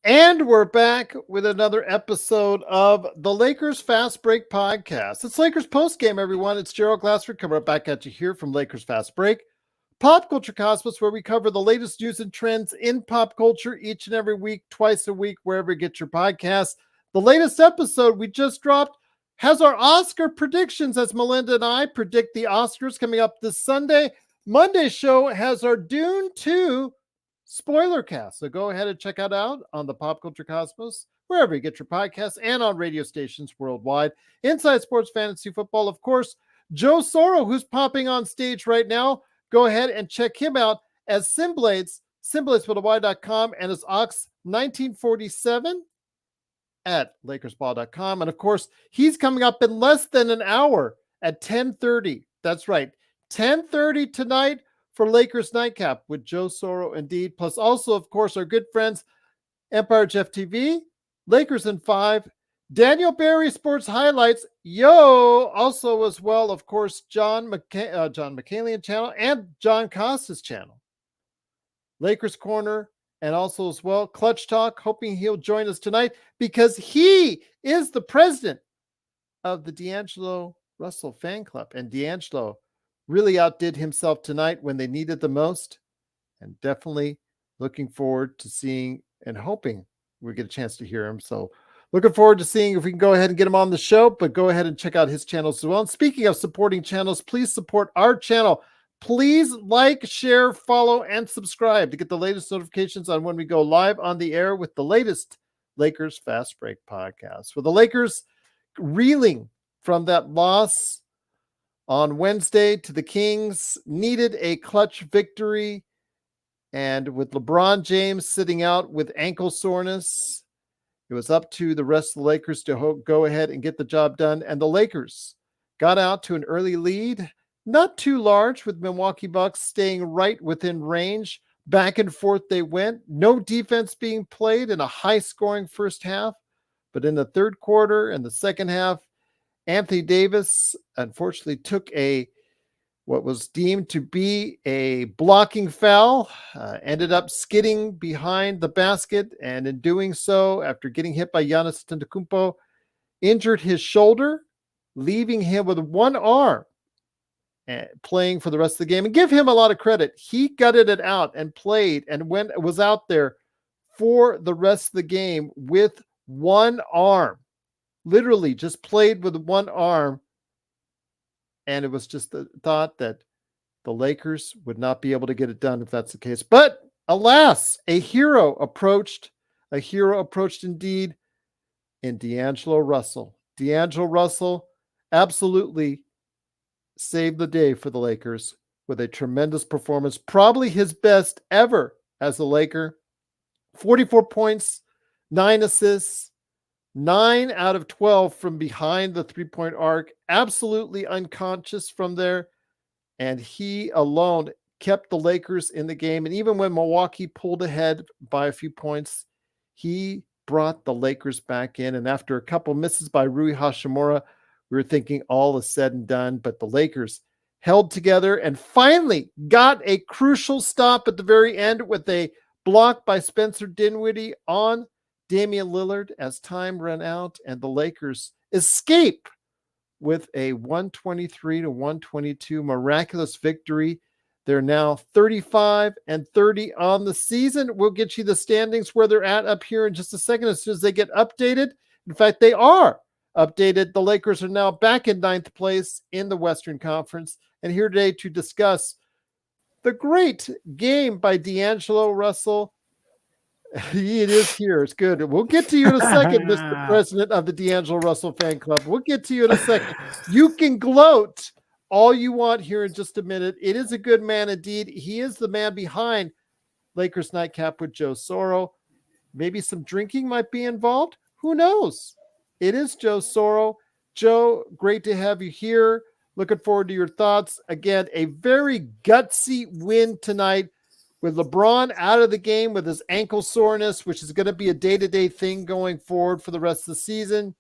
And we're back with another episode of the Lakers Fast Break podcast. It's Lakers Postgame, everyone. It's Gerald Glassford coming right back at you here from Lakers Fast Break, Pop Culture Cosmos, where we cover the latest news and trends in pop culture each and every week, twice a week, wherever you get your podcasts. The latest episode we just dropped has our Oscar predictions as Melinda and I predict the Oscars coming up this Sunday. Monday's show has our Dune 2 spoiler cast. So go ahead and check it out on the Pop Culture Cosmos, wherever you get your podcasts, and on radio stations worldwide. Inside Sports Fantasy Football, of course, Joe Soro, who's popping on stage right now. Go ahead and check him out as Simblades, simbladeswithany.com, and as Ox1947 at LakersBall.com. And of course, he's coming up in less than an hour at 10:30. That's right, 10:30 tonight for Lakers Nightcap with Joe Soro, indeed. Plus also, of course, our good friends, Empire Jeff TV, Lakers in 5, Daniel Barry Sports Highlights, also as well, of course, John McCallion channel and John Costa's channel. Lakers Corner, and also as well, Clutch Talk, hoping he'll join us tonight because he is the president of the D'Angelo Russell fan club. And D'Angelo really outdid himself tonight when they needed the most, and definitely looking forward to seeing and hoping we get a chance to hear him. So looking forward to seeing if we can go ahead and get him on the show, but go ahead and check out his channels as well. And speaking of supporting channels, please support our channel. Please like, share, follow, and subscribe to get the latest notifications on when we go live on the air with the latest Lakers Fast Break podcast. With the Lakers reeling from that loss on Wednesday to the Kings, needed a clutch victory. And with LeBron James sitting out with ankle soreness, it was up to the rest of the Lakers to go ahead and get the job done. And the Lakers got out to an early lead, not too large, with Milwaukee Bucks staying right within range. Back and forth they went. No defense being played in a high-scoring first half. But in the third quarter and the second half, Anthony Davis unfortunately took what was deemed to be a blocking foul, ended up skidding behind the basket, and in doing so, after getting hit by Giannis Antetokounmpo, injured his shoulder, leaving him with one arm playing for the rest of the game. And give him a lot of credit. He gutted it out and played and was out there for the rest of the game with one arm. Literally just played with one arm. And it was just the thought that the Lakers would not be able to get it done if that's the case. But alas, a hero approached indeed in D'Angelo Russell. D'Angelo Russell absolutely saved the day for the Lakers with a tremendous performance, probably his best ever as a Laker. 44 points, 9 assists, 9 out of 12 from behind the three-point arc, absolutely unconscious from there. And he alone kept the Lakers in the game. And even when Milwaukee pulled ahead by a few points, he brought the Lakers back in. And after a couple misses by Rui Hachimura, we were thinking all is said and done. But the Lakers held together and finally got a crucial stop at the very end with a block by Spencer Dinwiddie on Damian Lillard as time ran out, and the Lakers escape with a 123-122 miraculous victory. They're now 35-30 on the season. We'll get you the standings where they're at up here in just a second as soon as they get updated. In fact, they are updated. The Lakers are now back in 9th place in the Western Conference, and here today to discuss the great game by D'Angelo Russell. It is here. It's good. We'll get to you in a second, Mr. President of the D'Angelo Russell fan club. We'll get to you in a second. You can gloat all you want here in just a minute. It is a good man indeed. He is the man behind Lakers Nightcap with Joe Soro. Maybe some drinking might be involved. Who knows? It is Joe Soro. Joe, great to have you here. Looking forward to your thoughts. Again, a very gutsy win tonight with LeBron out of the game with his ankle soreness, which is going to be a day-to-day thing going forward for the rest of the season.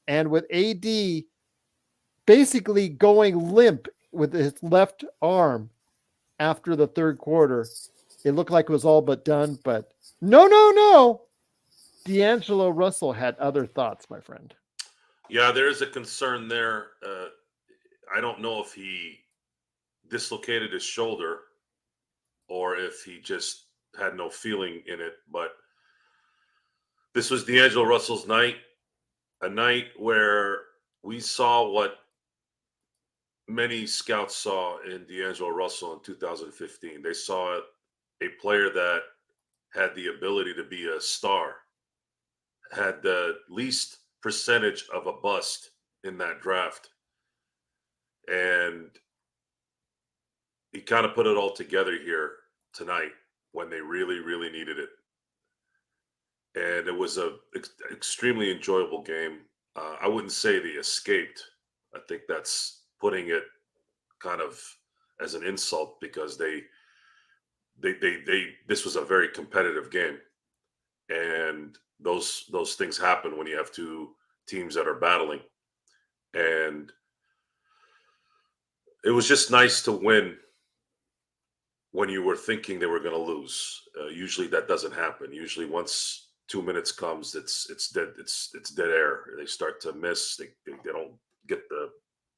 And with AD basically going limp with his left arm after the third quarter, it looked like it was all but done. But no. D'Angelo Russell had other thoughts, my friend. Yeah, there is a concern there. I don't know if he dislocated his shoulder or if he just had no feeling in it, but this was D'Angelo Russell's night, a night where we saw what many scouts saw in D'Angelo Russell in 2015. They saw a player that had the ability to be a star, had the least percentage of a bust in that draft. And he kind of put it all together here tonight when they really, really needed it. And it was a extremely enjoyable game. I wouldn't say they escaped. I think that's putting it kind of as an insult because they this was a very competitive game, and those things happen when you have two teams that are battling. And it was just nice to win when you were thinking they were going to lose. Usually that doesn't happen. Usually once 2 minutes comes, it's dead. It's dead air. They start to miss. They don't get the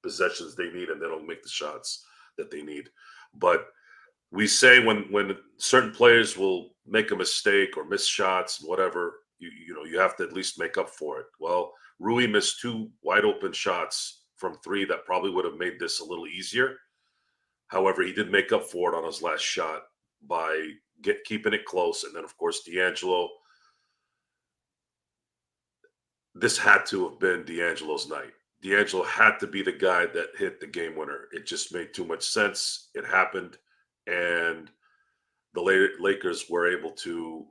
possessions they need, and they don't make the shots that they need. But we say when certain players will make a mistake or miss shots, whatever, you have to at least make up for it. Well, Rui missed two wide open shots from three that probably would have made this a little easier. However, he did make up for it on his last shot by keeping it close. And then, of course, D'Angelo. This had to have been D'Angelo's night. D'Angelo had to be the guy that hit the game winner. It just made too much sense. It happened. And the Lakers were able to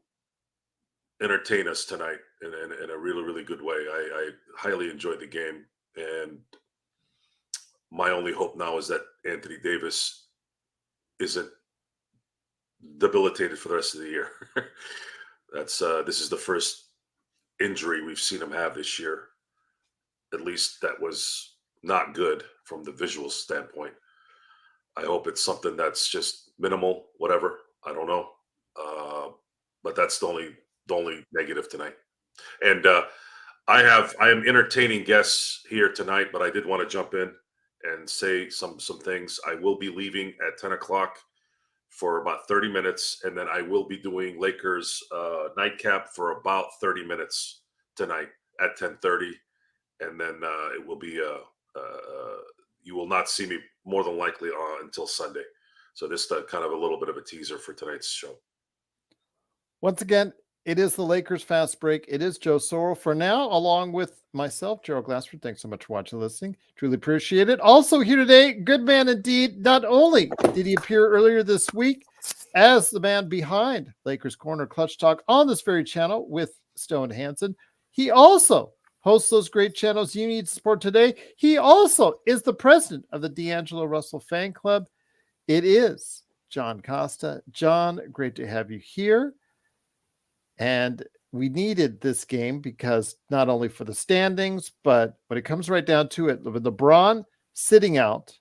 entertain us tonight in a really, really good way. I highly enjoyed the game. And my only hope now is that Anthony Davis isn't debilitated for the rest of the year. This is the first injury we've seen him have this year. At least that was not good from the visual standpoint. I hope it's something that's just minimal, whatever. I don't know. But that's the only negative tonight. And I am entertaining guests here tonight, but I did want to jump in and say some things. I will be leaving at 10 o'clock for about 30 minutes, and then I will be doing Lakers nightcap for about 30 minutes tonight at 10:30, and then it will be you will not see me more than likely until Sunday. So this is kind of a little bit of a teaser for tonight's show. Once again, it is the Lakers Fast Break. It is Joe Sorrell for now, along with myself, Gerald Glassford. Thanks so much for watching and listening. Truly appreciate it. Also here today, good man indeed. Not only did he appear earlier this week as the man behind Lakers Corner Clutch Talk on this very channel with Stone Hansen, he also hosts those great channels you need to support today. He also is the president of the D'Angelo Russell Fan Club. It is John Costa. John, great to have you here. And we needed this game because not only for the standings, but when it comes right down to it, with LeBron sitting out,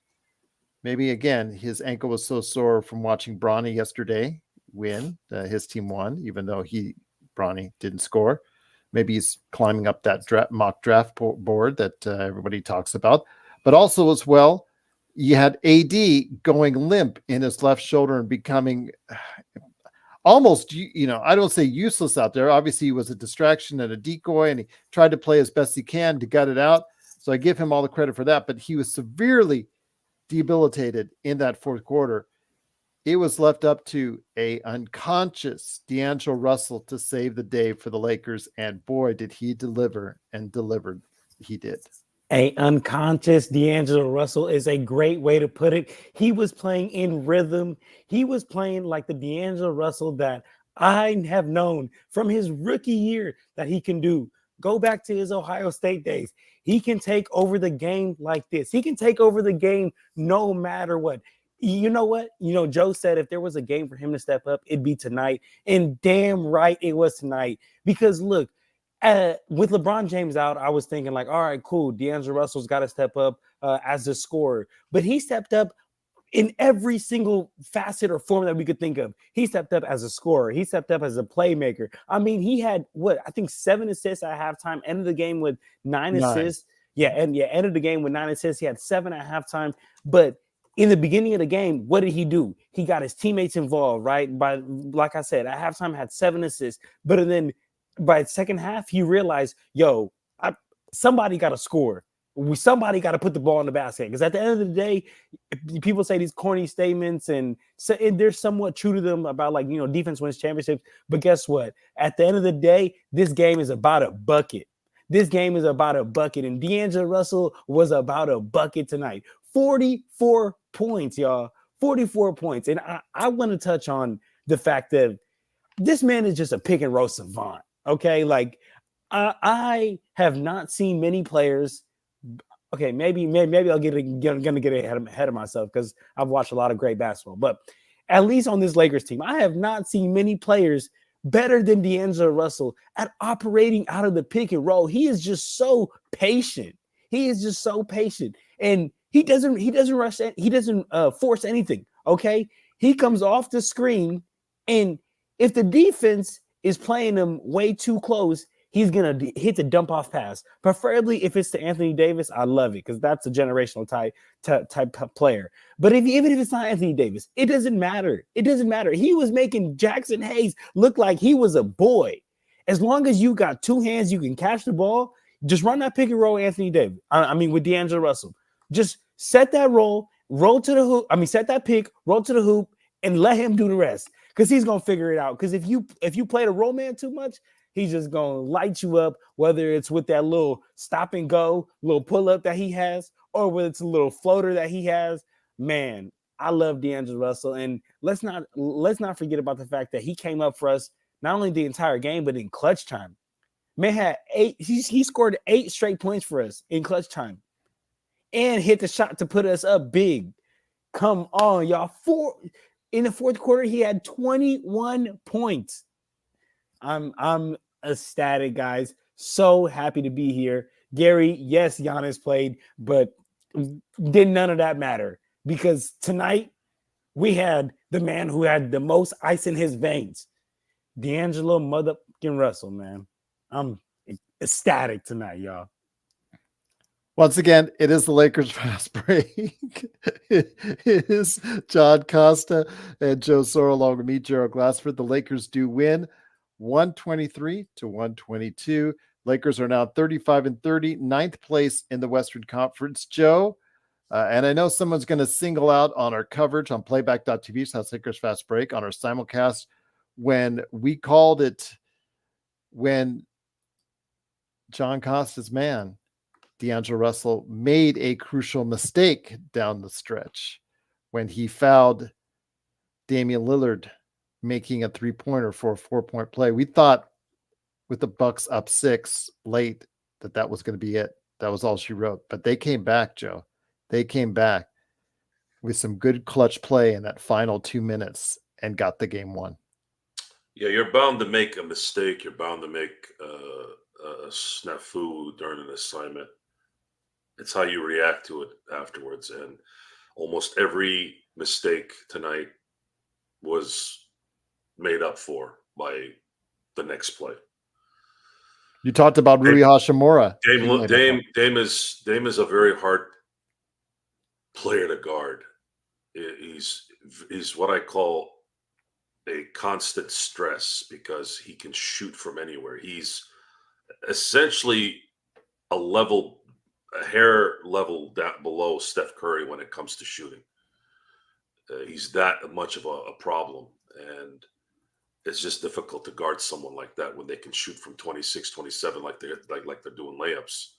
maybe again, his ankle was so sore from watching Bronny yesterday win. His team won, even though Bronny didn't score. Maybe he's climbing up that mock draft board that everybody talks about. But also as well, you had AD going limp in his left shoulder and becoming almost, I don't say useless out there. Obviously, he was a distraction and a decoy, and he tried to play as best he can to gut it out. So I give him all the credit for that. But he was severely debilitated in that fourth quarter. It was left up to a unconscious D'Angelo Russell to save the day for the Lakers. And boy, did he deliver, and delivered. He did. A unconscious D'Angelo Russell is a great way to put it. He was playing in rhythm. He was playing like the D'Angelo Russell that I have known from his rookie year that he can do. Go back to his Ohio State days. He can take over the game like this. He can take over the game no matter what. You know what? Joe said if there was a game for him to step up, it'd be tonight. And damn right it was tonight. Because look, with LeBron James out, I was thinking like, all right, cool. D'Angelo Russell's got to step up as a scorer. But he stepped up in every single facet or form that we could think of. He stepped up as a scorer. He stepped up as a playmaker. I mean, he had I think 7 assists at halftime, ended the game with 9 assists. Ended the game with 9 assists. He had 7 at halftime. But in the beginning of the game, what did he do? He got his teammates involved, right? Like I said, at halftime had 7 assists. But then by the second half, he realized, somebody got to score. Somebody got to put the ball in the basket, because at the end of the day, people say these corny statements and they're somewhat true to them about defense wins championships. But guess what? At the end of the day, this game is about a bucket. This game is about a bucket, and D'Angelo Russell was about a bucket tonight. 44 points, y'all. 44 points. And I want to touch on the fact that this man is just a pick and roll savant. Okay, I have not seen many players. Okay, maybe I'll gonna get ahead of myself because I've watched a lot of great basketball. But at least on this Lakers team, I have not seen many players better than D'Angelo Russell at operating out of the pick and roll. He is just so patient. He is just so patient, and he doesn't rush. He doesn't force anything. Okay, he comes off the screen, and if the defense is playing him way too close, he's going to hit the dump off pass. Preferably if it's to Anthony Davis, I love it because that's a generational type player. But even if it's not Anthony Davis, it doesn't matter. It doesn't matter. He was making Jackson Hayes look like he was a boy. As long as you got 2 hands, you can catch the ball. Just run that pick and roll, Anthony Davis. With D'Angelo Russell. Just set that roll to the hoop. Set that pick, roll to the hoop, and let him do the rest because he's going to figure it out. Because if you play the roll man too much, he's just going to light you up, whether it's with that little stop and go, little pull up that he has, or whether it's a little floater that he has. Man, I love D'Angelo Russell. And let's not forget about the fact that he came up for us not only the entire game, but in clutch time. Man had 8, he scored 8 straight points for us in clutch time and hit the shot to put us up big. Come on, y'all. In the fourth quarter, he had 21 points. I'm ecstatic, guys. So happy to be here. Gary, yes, Giannis played, but did none of that matter because tonight we had the man who had the most ice in his veins, D'Angelo motherfucking Russell, man. I'm ecstatic tonight, y'all. Once again, it is the Lakers fast break. It is John Costa and Joe Soro along with me, Gerald Glassford. The Lakers do win 123-122. Lakers are now 35-30, 9th place in the Western Conference. Joe, and I know someone's going to single out on our coverage on playback.tv, Lakers fast break, on our simulcast when we called it when John Costa's man, D'Angelo Russell, made a crucial mistake down the stretch when he fouled Damian Lillard making a 3-pointer for a 4-point play. We thought with the Bucks up 6 late that was going to be it. That was all she wrote. But they came back, Joe. They came back with some good clutch play in that final 2 minutes and got the game won. Yeah, you're bound to make a mistake. You're bound to make a snafu during an assignment. It's how you react to it afterwards. And almost every mistake tonight was made up for by the next play. You talked about Rui Hashimura. Dame is a very hard player to guard. He's what I call a constant stress because he can shoot from anywhere. He's essentially a hair level down below Steph Curry when it comes to shooting. He's that much of a problem, and it's just difficult to guard someone like that when they can shoot from 26, 27 like they're doing layups.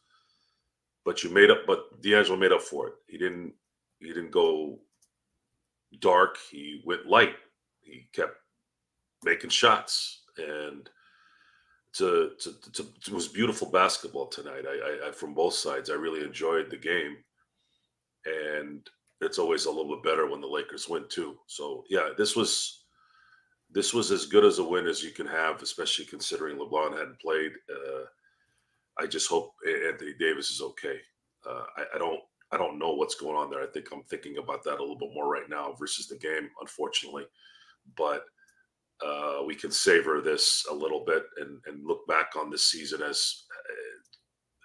But D'Angelo made up for it. He didn't go dark. He went light. He kept making shots, and it was beautiful basketball tonight. I from both sides. I really enjoyed the game, and it's always a little bit better when the Lakers win too. So yeah, this was as good as a win as you can have, especially considering LeBron hadn't played. I just hope Anthony Davis is okay. I don't know what's going on there. I think I'm thinking about that a little bit more right now versus the game, unfortunately. But we can savor this a little bit and look back on this season as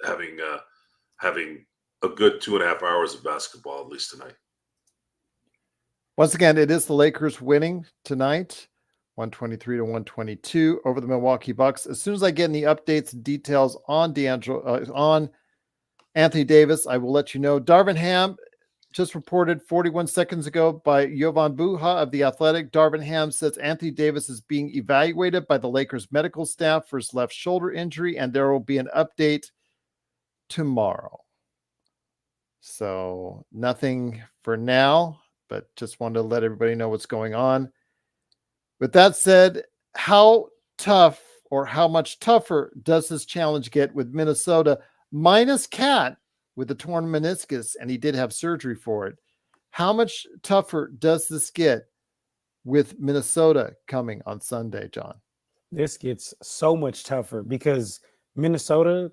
having a good 2.5 hours of basketball, at least tonight. Once again, it is the Lakers winning tonight, 123 to 122 over the Milwaukee Bucks. As soon as I get any updates and details on on Anthony Davis, I will let you know. Darvin Ham just reported 41 seconds ago by Jovan Buha of The Athletic. Darvin Ham says Anthony Davis is being evaluated by the Lakers medical staff for his left shoulder injury, and there will be an update tomorrow. So nothing for now, but just wanted to let everybody know what's going on. With that said, how tough or how much tougher does this challenge get with Minnesota minus Cat with the torn meniscus, and he did have surgery for it? How much tougher does this get with Minnesota coming on Sunday, John? This gets so much tougher because Minnesota,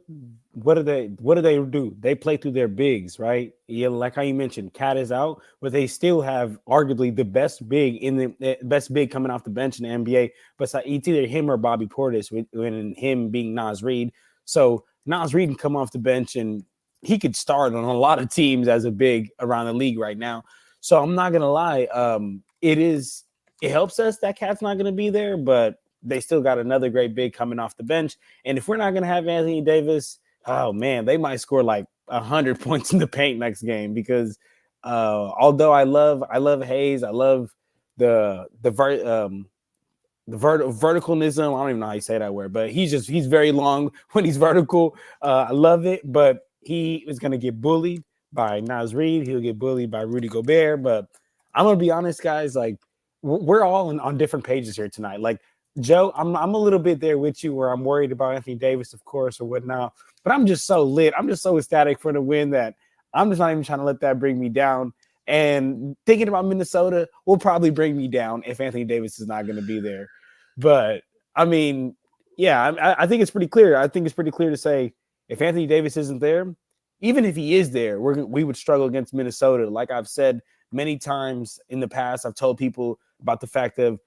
what do they do? They play through their bigs, right? Yeah, like how you mentioned, Cat is out, but they still have arguably the best big coming off the bench in the NBA. But it's either him or Bobby Portis, and him being Naz Reid. So Naz Reid can come off the bench and he could start on a lot of teams as a big around the league right now. So I'm not gonna lie, it helps us that Cat's not gonna be there, but they still got another great big coming off the bench. And if we're not gonna have Anthony Davis, oh man, they might score like 100 points in the paint next game because although I love Hayes, I love the verticalnism. I don't even know how you say that word, but he's very long when he's vertical. I love it, but he is going to get bullied by Naz Reid. He'll get bullied by Rudy Gobert. But I'm going to be honest, guys, like we're all on different pages here tonight. Like Joe, I'm a little bit there with you where I'm worried about Anthony Davis, of course, or whatnot. But I'm just so lit. I'm just so ecstatic for the win that I'm just not even trying to let that bring me down. And thinking about Minnesota will probably bring me down if Anthony Davis is not going to be there. But, I mean, yeah, I think it's pretty clear. I think it's pretty clear to say if Anthony Davis isn't there, even if he is there, we would struggle against Minnesota. Like I've said many times in the past, I've told people about the fact of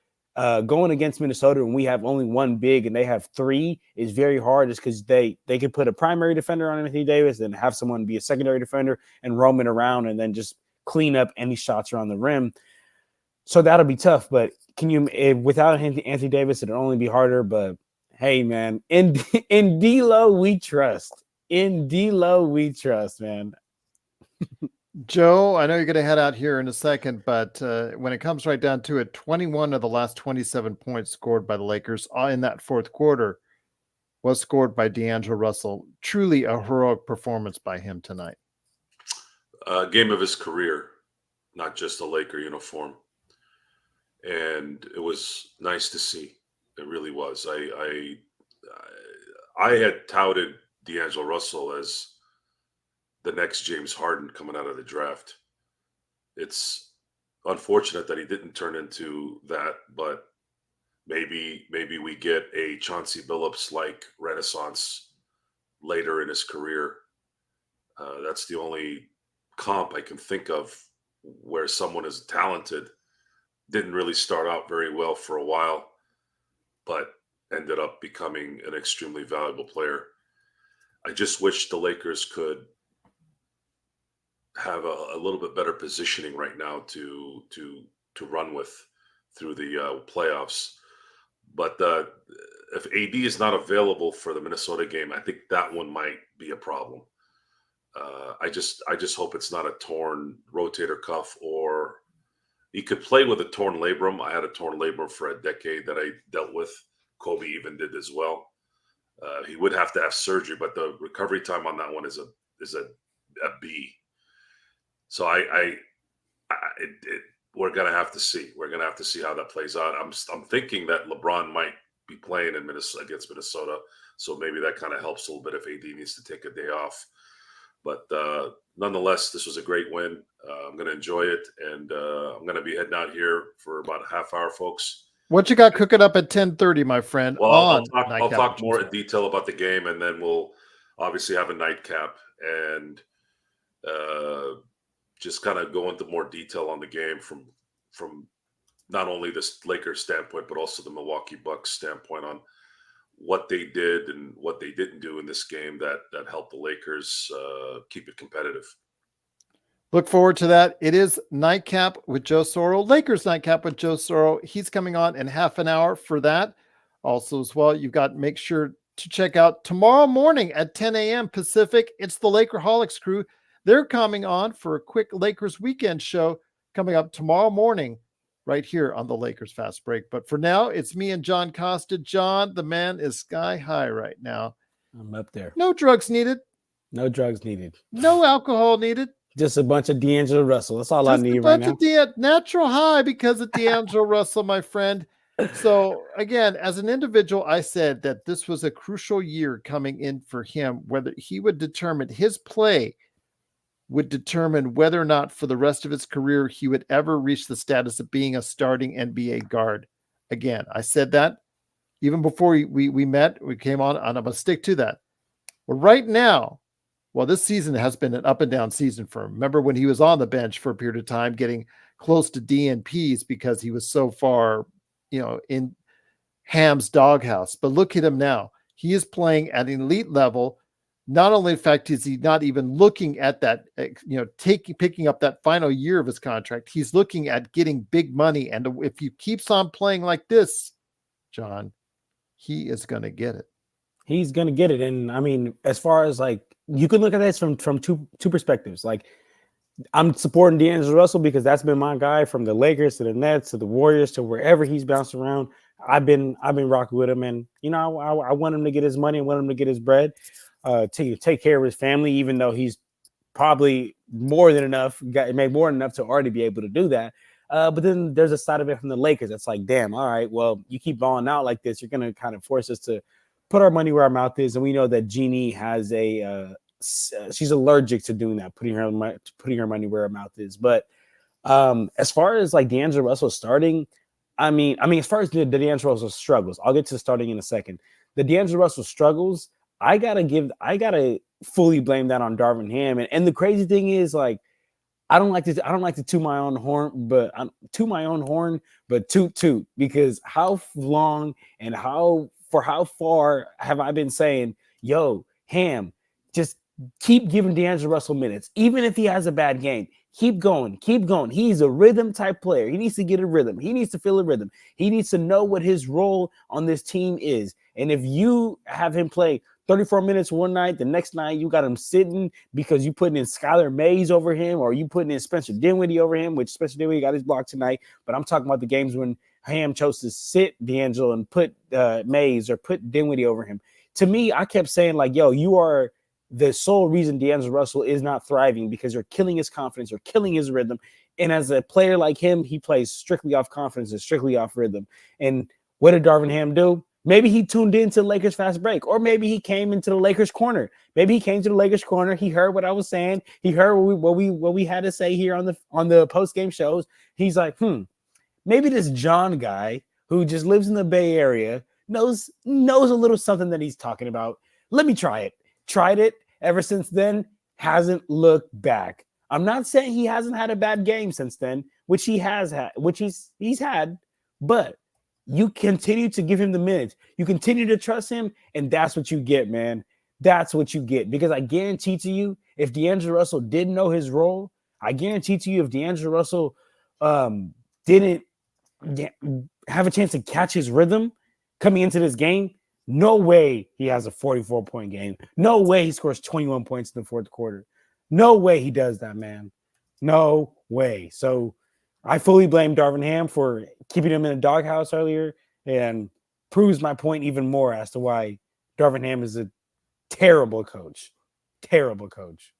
going against Minnesota when we have only one big and they have three is very hard just because they could put a primary defender on Anthony Davis and have someone be a secondary defender and roam it around and then just clean up any shots around the rim. So that'll be tough. But without Anthony Davis, it'll only be harder. But hey, man, in D-Lo, we trust. In D-Lo, we trust, man. Joe, I know you're going to head out here in a second, but when it comes right down to it, 21 of the last 27 points scored by the Lakers in that fourth quarter was scored by D'Angelo Russell. Truly a heroic performance by him tonight. Game of his career, not just a Laker uniform. And it was nice to see. It really was. I had touted D'Angelo Russell as the next James Harden coming out of the draft. It's unfortunate that he didn't turn into that, but maybe we get a Chauncey Billups-like renaissance later in his career. That's the only comp I can think of where someone is talented, didn't really start out very well for a while, but ended up becoming an extremely valuable player. I just wish the Lakers could have a little bit better positioning right now to run with through the playoffs. But if AD is not available for the Minnesota game, I think that one might be a problem. I just hope it's not a torn rotator cuff, or he could play with a torn labrum. I had a torn labrum for a decade that I dealt with. Kobe even did as well. He would have to have surgery, but the recovery time on that one is a B. So we're gonna have to see. We're gonna have to see how that plays out. I'm thinking that LeBron might be playing in Minnesota against Minnesota, so maybe that kind of helps a little bit if AD needs to take a day off. But nonetheless, this was a great win. I'm going to enjoy it, and I'm going to be heading out here for about a half hour, folks. What you got cooking up at 10:30, my friend? Well, I'll talk more in detail about the game, and then we'll obviously have a nightcap. And just kind of go into more detail on the game from not only the Lakers standpoint, but also the Milwaukee Bucks standpoint on what they did and what they didn't do in this game that helped the Lakers keep it competitive. Look forward to that. It is Nightcap with Joe Soro, Lakers Nightcap with Joe Soro. He's coming on in half an hour for that. Also, as well, you've got to make sure to check out tomorrow morning at 10 a.m. Pacific. It's the Lakerholics crew. They're coming on for a quick Lakers weekend show coming up tomorrow morning right here on the Lakers Fast Break. But for now, it's me and John Costa. John, the man is sky high right now. I'm up there. No drugs needed. No drugs needed. No alcohol needed. Just a bunch of D'Angelo Russell. That's all I need right now. Natural high because of D'Angelo Russell, my friend. So again, as an individual, I said that this was a crucial year coming in for him, whether he would determine his play would determine whether or not for the rest of his career he would ever reach the status of being a starting NBA guard. Again, I said that even before we met, we came on, and I'm going to stick to that. Well, right now, this season has been an up and down season for him. Remember when he was on the bench for a period of time, getting close to DNPs because he was so far, in Ham's doghouse. But look at him now. He is playing at an elite level. Not only, in fact, is he not even looking at that, picking up that final year of his contract. He's looking at getting big money. And if he keeps on playing like this, John, he is going to get it. He's going to get it. And I mean, as far as you can look at this from two perspectives. I'm supporting D'Angelo Russell because that's been my guy from the Lakers to the Nets to the Warriors to wherever he's bounced around. I've been rocking with him, and I want him to get his money. I want him to get his bread, to take care of his family, even though he's probably made more than enough to already be able to do that. But then there's a side of it from the Lakers that's like, damn, all right, well, you keep balling out like this, you're going to kind of force us to put our money where our mouth is. And we know that Jeannie has she's allergic to doing that, putting her money where her mouth is. But as far as D'Angelo Russell starting, I mean, as far as the D'Angelo Russell struggles, I'll get to the starting in a second. The D'Angelo Russell struggles, I gotta fully blame that on Darvin Ham. And the crazy thing is, I don't like to toot my own horn, but toot, because how long and how far have I been saying, yo, Ham, just keep giving D'Angelo Russell minutes, even if he has a bad game. Keep going. He's a rhythm type player. He needs to get a rhythm. He needs to feel a rhythm. He needs to know what his role on this team is. And if you have him play 34 minutes one night, the next night you got him sitting because you putting in Skylar Mays over him, or you putting in Spencer Dinwiddie over him, which Spencer Dinwiddie got his block tonight. But I'm talking about the games when Ham chose to sit D'Angelo and put Mays or put Dinwiddie over him. To me, I kept saying, yo, you are the sole reason D'Angelo Russell is not thriving, because you're killing his confidence, you're killing his rhythm. And as a player like him, he plays strictly off confidence and strictly off rhythm. And what did Darvin Ham do? Maybe he tuned into the Lakers Fast Break, or maybe he came into the Lakers Corner. He heard what I was saying. He heard what we had to say here on the post-game shows. He's like, maybe this John guy who just lives in the Bay Area knows a little something that he's talking about. Let me try it. Tried it. Ever since then, hasn't looked back. I'm not saying he hasn't had a bad game since then, which he has had, which he's had, but you continue to give him the minutes. You continue to trust him, and that's what you get, man. That's what you get. Because I guarantee to you, if D'Angelo Russell didn't know his role, I guarantee to you, if D'Angelo Russell didn't have a chance to catch his rhythm coming into this game, no way he has a 44-point game. No way he scores 21 points in the fourth quarter. No way he does that, man. No way. So I fully blame Darvin Ham for keeping him in a doghouse earlier, and proves my point even more as to why Darvin Ham is a terrible coach. Terrible coach.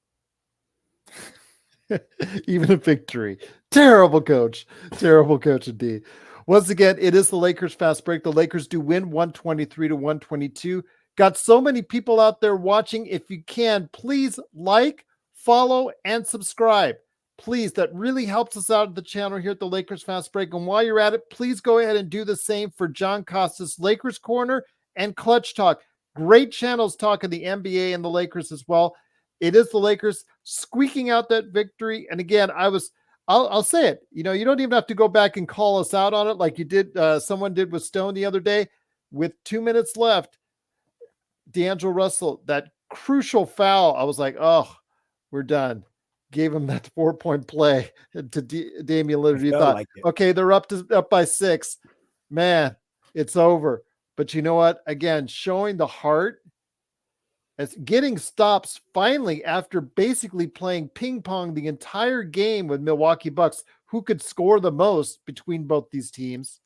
Even a victory. Terrible coach. Terrible coach indeed. Once again, it is the Lakers Fast Break. The Lakers do win 123-122. Got so many people out there watching. If you can, please like, follow, and subscribe. Please, that really helps us out at the channel here at the Lakers Fast Break. And while you're at it, please go ahead and do the same for John Costa's Lakers Corner and Clutch Talk. Great channels talking the NBA and the Lakers as well. It is the Lakers squeaking out that victory. And again, I'll say it. You don't even have to go back and call us out on it like you did. Someone did with Stone the other day. With 2 minutes left, D'Angelo Russell, that crucial foul. I was like, oh, we're done. Gave him that 4-point play to Damian Lillard. You thought, like okay, they're up by 6. Man, it's over. But you know what? Again, showing the heart as getting stops finally after basically playing ping pong the entire game with Milwaukee Bucks, who could score the most between both these teams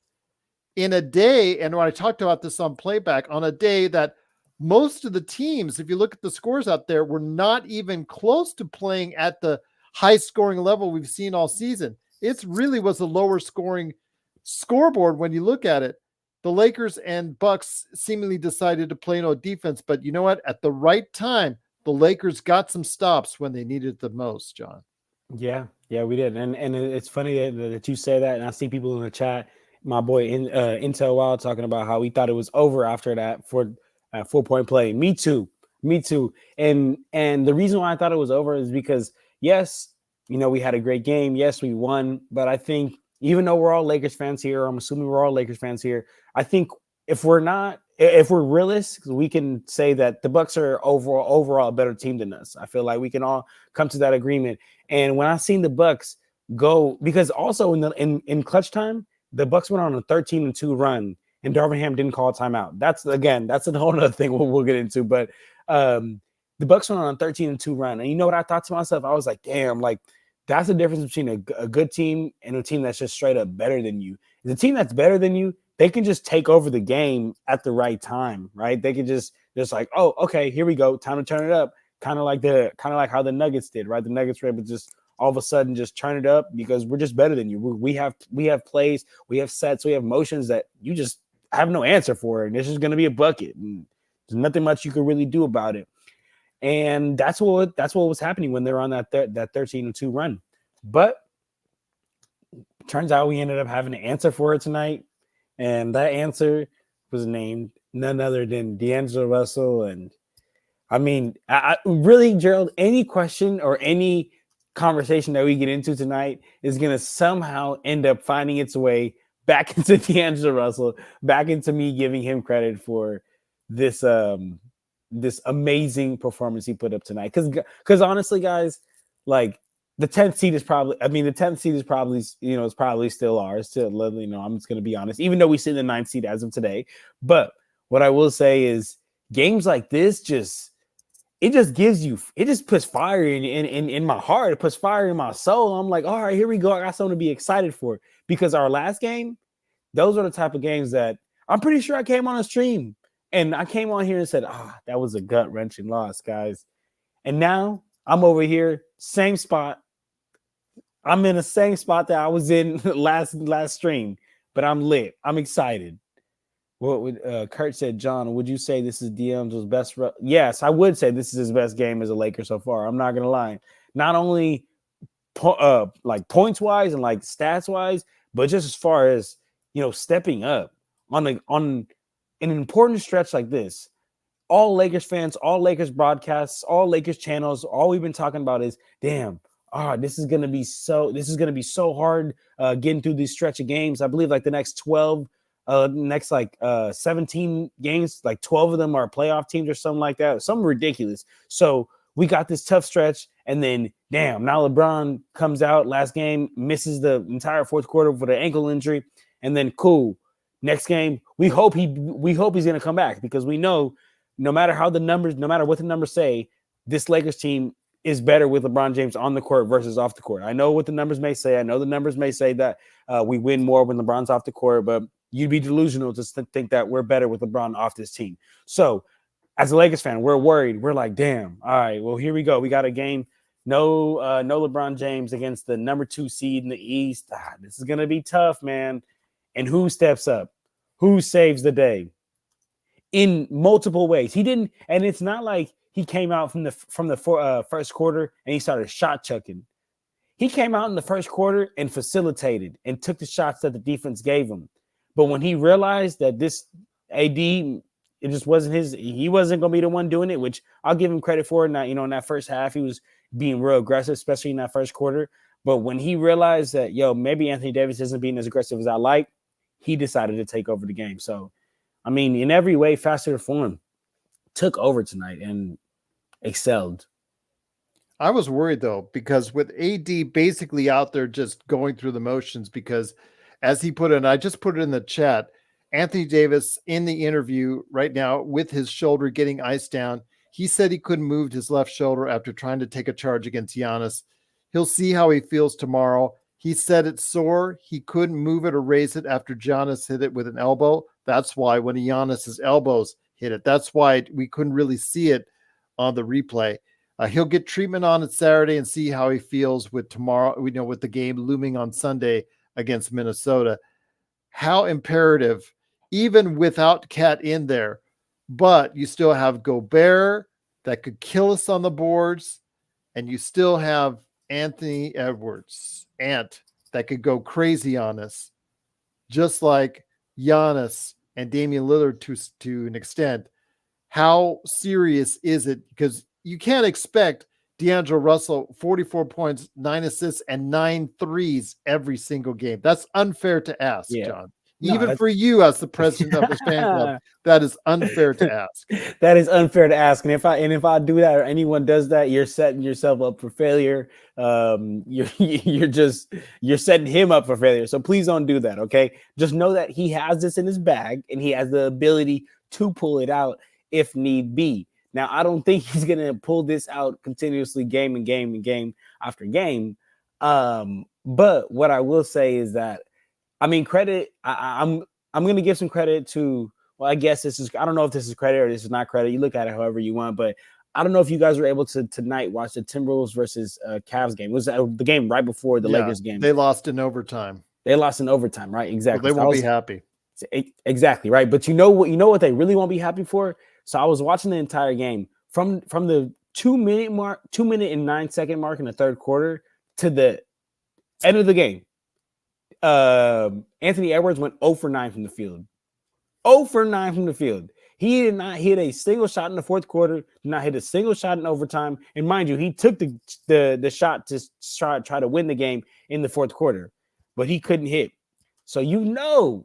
in a day. And when I talked about this on playback, on a day that most of the teams, if you look at the scores out there, were not even close to playing at the high scoring level we've seen all season. It really was a lower scoring scoreboard when you look at it. The Lakers and Bucks seemingly decided to play no defense, but you know what? At the right time, the Lakers got some stops when they needed the most, John. Yeah, we did. And it's funny that you say that, and I see people in the chat, my boy Intel Wild talking about how he thought it was over after that for 4-point play. Me too. And the reason why I thought it was over is because, yes, we had a great game. Yes, we won. But I think even though we're all Lakers fans here, I'm assuming we're all Lakers fans here, I think if we're realists, we can say that the Bucks are overall a better team than us. I feel like we can all come to that agreement. And when I seen the Bucks go, because also in clutch time, the Bucks went on a 13-2 run, and Darvin Ham didn't call a timeout. That's a whole other thing we'll get into. But the Bucks went on a 13-2 run, and you know what I thought to myself? I was like, damn, like that's the difference between a good team and a team that's just straight up better than you. The team that's better than you, they can just take over the game at the right time, right? They can just like, oh, okay, here we go, time to turn it up. Kind of like how the Nuggets did, right? The Nuggets were able to just all of a sudden just turn it up because we're just better than you. We have plays, we have sets, we have motions that you just have no answer for, and this is going to be a bucket. And there's nothing much you could really do about it. And that's what was happening when they were on that 13-2 run. But turns out we ended up having an answer for it tonight, and that answer was named none other than D'Angelo Russell. And I mean, I really, Gerald, any question or any conversation that we get into tonight is going to somehow end up finding its way back into D'Angelo Russell, back into me giving him credit for this amazing performance he put up tonight. Because honestly, guys, like the 10th seed is probably it's probably still ours. I'm just going to be honest, even though we sit in the 9th seed as of today. But what I will say is games like this it just puts fire in my heart. It puts fire in my soul. I'm like, all right, here we go. I got something to be excited for, because our last game, those are the type of games that I'm pretty sure I came on a stream and I came on here and said, that was a gut-wrenching loss, guys. And now I'm over here, same spot. I'm in the same spot that I was in last stream, but I'm lit. I'm excited. What would Kurt said, John, would you say this is D'Angelo's best? Yes, I would say this is his best game as a Laker so far. I'm not going to lie. Not only like points wise and like stats wise, but just as far as, stepping up on an important stretch like this. All Lakers fans, all Lakers broadcasts, all Lakers channels, all we've been talking about is, damn, this is going to be so hard getting through this stretch of games. I believe like the next 17 games, like 12 of them are playoff teams or something like that, something ridiculous. So we got this tough stretch, and then damn, now LeBron comes out last game, misses the entire fourth quarter for the ankle injury, and then cool, next game we hope he's going to come back, because we know no matter what the numbers say, this Lakers team is better with LeBron James on the court versus off the court. I know what the numbers may say. I know the numbers may say that we win more when LeBron's off the court, but you'd be delusional to think that we're better with LeBron off this team. So as a Lakers fan, we're worried. We're like, damn, all right, well, here we go. We got a game. No LeBron James against the number 2 seed in the East. This is going to be tough, man. And who steps up? Who saves the day? In multiple ways. He didn't, and it's not like he came out from the first quarter and he started shot chucking. He came out in the first quarter and facilitated and took the shots that the defense gave him. But when he realized that this AD, it just wasn't his. He wasn't going to be the one doing it, which I'll give him credit for. Not, in that first half, he was being real aggressive, especially in that first quarter. But when he realized that, maybe Anthony Davis isn't being as aggressive as I like, he decided to take over the game. So, I mean, in every way, faster form, took over tonight and excelled. I was worried, though, because with AD basically out there just going through the motions, because as he put it, I just put it in the chat, Anthony Davis in the interview right now with his shoulder getting iced down, he said he couldn't move his left shoulder after trying to take a charge against Giannis. He'll see how he feels tomorrow. He said it's sore. He couldn't move it or raise it after Giannis hit it with an elbow. That's why when Giannis's elbows hit it, that's why we couldn't really see it on the replay. He'll get treatment on it Saturday and see how he feels with tomorrow, with the game looming on Sunday against Minnesota. How imperative, even without Cat in there, but you still have Gobert that could kill us on the boards, and you still have Anthony Edwards, Ant, that could go crazy on us, just like Giannis and Damian Lillard to an extent. How serious is it? Because you can't expect D'Angelo Russell 44 points, 9 assists, and 9 threes every single game. That's unfair to ask, John. Even for you as the president of the fan club, that is unfair to ask. That is unfair to ask. And if I do that or anyone does that, you're setting yourself up for failure. You're setting him up for failure. So please don't do that. Okay. Just know that he has this in his bag and he has the ability to pull it out if need be. Now, I don't think he's going to pull this out continuously game after game. But what I will say is that, I mean, credit, I'm going to give some credit to, well, I guess I don't know if this is credit or this is not credit. You look at it however you want, but I don't know if you guys were able to tonight watch the Timberwolves versus Cavs game. It was the game right before the Lakers game. They lost in overtime. Right? Exactly. Well, they won't be happy. Exactly, right? But you know what they really won't be happy for? So I was watching the entire game from the 2 minute and 9 second mark in the third quarter to the end of the game. Anthony Edwards went 0 for 9 from the field. 0 for 9 from the field. He did not hit a single shot in the fourth quarter, did not hit a single shot in overtime. And mind you, he took the shot to try to win the game in the fourth quarter, but he couldn't hit. So not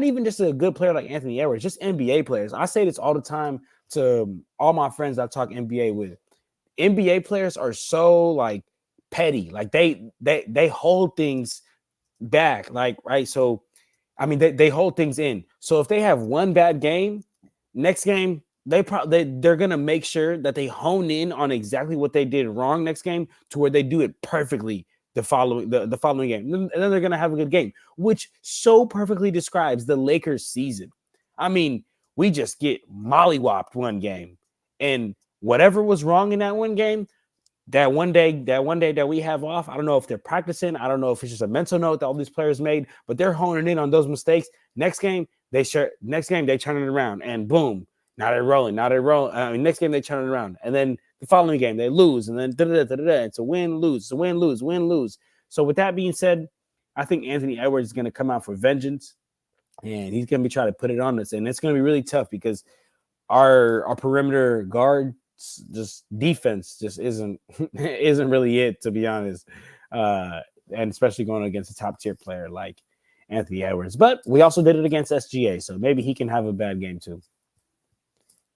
even just a good player like Anthony Edwards, just NBA players. I say this all the time to all my friends I talk NBA with. NBA players are so like petty, like they hold things back, like, right? So I mean they hold things in. So if they have one bad game, next game they're gonna make sure that they hone in on exactly what they did wrong next game to where they do it perfectly the following game, and then they're gonna have a good game, which so perfectly describes the Lakers season. I mean, we just get mollywopped one game, and whatever was wrong in that one game, that one day that we have off, I don't know if they're practicing, I don't know if it's just a mental note that all these players made, but they're honing in on those mistakes. Next game they turn it around, and boom, now they're rolling. Next game they turn it around, and then the following game they lose, and then it's a win, lose. So with that being said, I think Anthony Edwards is going to come out for vengeance, and he's going to be trying to put it on us, and it's going to be really tough because our perimeter guard just defense just isn't really it, to be honest, and especially going against a top tier player like Anthony Edwards. But we also did it against SGA, so maybe he can have a bad game too.